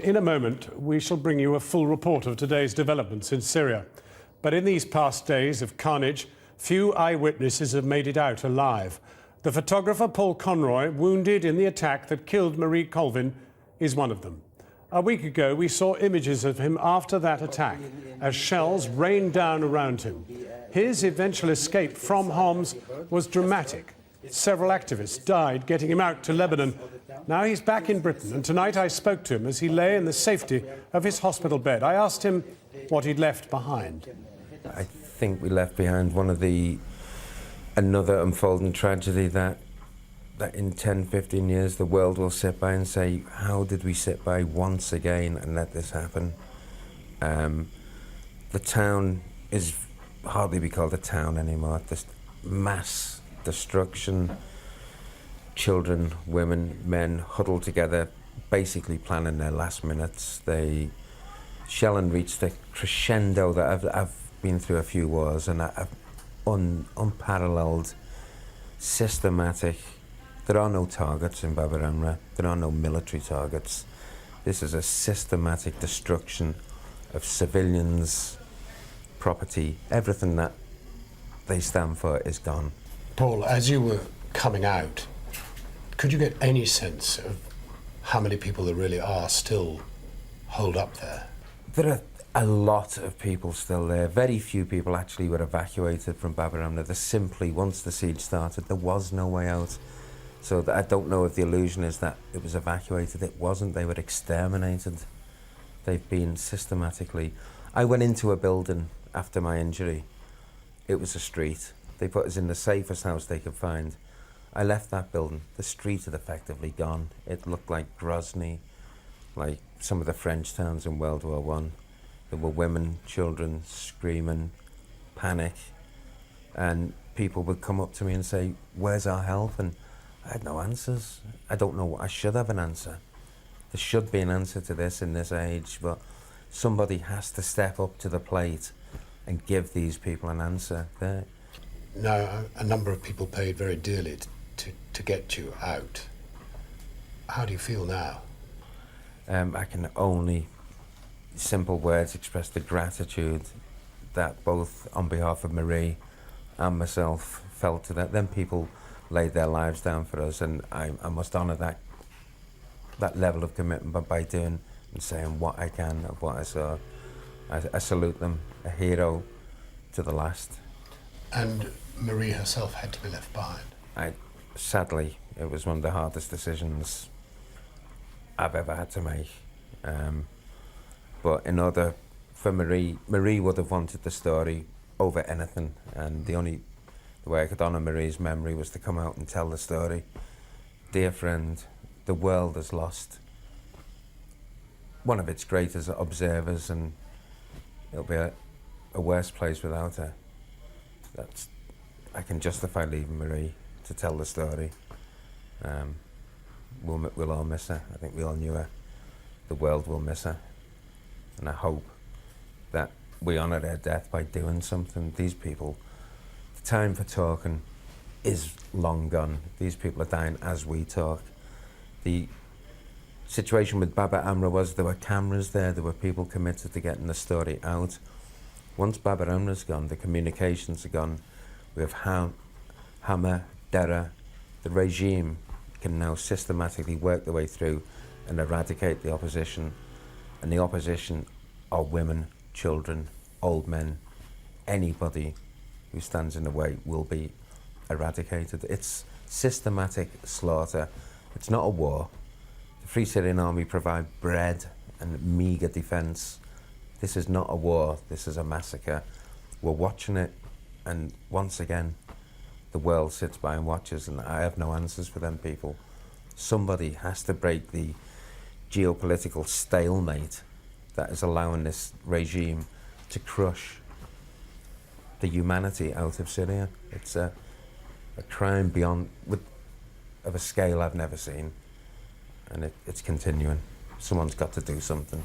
In a moment, we shall bring you a full report of today's developments in Syria. But in these past days of carnage, few eyewitnesses have made it out alive. The photographer Paul Conroy, wounded in the attack that killed Marie Colvin, is one of them. A week ago, we saw images of him after that attack as shells rained down around him. His eventual escape from Homs was dramatic. Several activists died getting him out to Lebanon. Now he's back in Britain, and tonight I spoke to him as he lay in the safety of his hospital bed. I asked him what he'd left behind. I think we left behind another unfolding tragedy that in 10, 15 years the world will sit by and say, how did we sit by once again and let this happen? The town is hardly be called a town anymore. This mass destruction, children, women, men huddled together, basically planning their last minutes. Shelling reached a crescendo that I've been through a few wars, and unparalleled, systematic. There are no targets in Baba Amra. There are no military targets. This is a systematic destruction of civilians, property, everything that they stand for is gone. Paul, as you were coming out, could you get any sense of how many people there really are still holed up there? There are a lot of people still there. Very few people actually were evacuated from Baba Amra. Once the siege started, there was no way out. So I don't know if the illusion is that it was evacuated. It wasn't. They were exterminated. They've been systematically. I went into a building after my injury. It was a street. They put us in the safest house they could find. I left that building. The street had effectively gone. It looked like Grozny, like some of the French towns in World War I. There were women, children screaming, panic, and people would come up to me and say, where's our help? And I had no answers. I don't know. I should have an answer. There should be an answer to this in this age, but somebody has to step up to the plate and give these people an answer. Now, a number of people paid very dearly to get you out. How do you feel now? I can only, simple words, express the gratitude that both on behalf of Marie and myself felt to that. Then people laid their lives down for us, and I must honour that level of commitment by doing and saying what I can of what I saw. I salute them, a hero to the last. And Marie herself had to be left behind? Sadly, it was one of the hardest decisions I've ever had to make. But in order for Marie would have wanted the story over anything, and the way I could honour Marie's memory was to come out and tell the story. Dear friend, the world has lost one of its greatest observers, and it'll be a worse place without her. I can justify leaving Marie to tell the story. We'll all miss her. I think we all knew her. The world will miss her. And I hope that we honour their death by doing something. These people, the time for talking is long gone. These people are dying as we talk. The situation with Baba Amra was there were cameras there were people committed to getting the story out. Once Baba Amra's gone, the communications are gone. We have Hama, Dera. The regime can now systematically work their way through and eradicate the opposition. And the opposition are women, children, old men. Anybody who stands in the way will be eradicated. It's systematic slaughter. It's not a war. The Free Syrian Army provide bread and meagre defence. This is not a war, this is a massacre. We're watching it, and once again, the world sits by and watches, and I have no answers for them people. Somebody has to break the geopolitical stalemate that is allowing this regime to crush the humanity out of Syria. It's a crime of a scale I've never seen, and it's continuing. Someone's got to do something.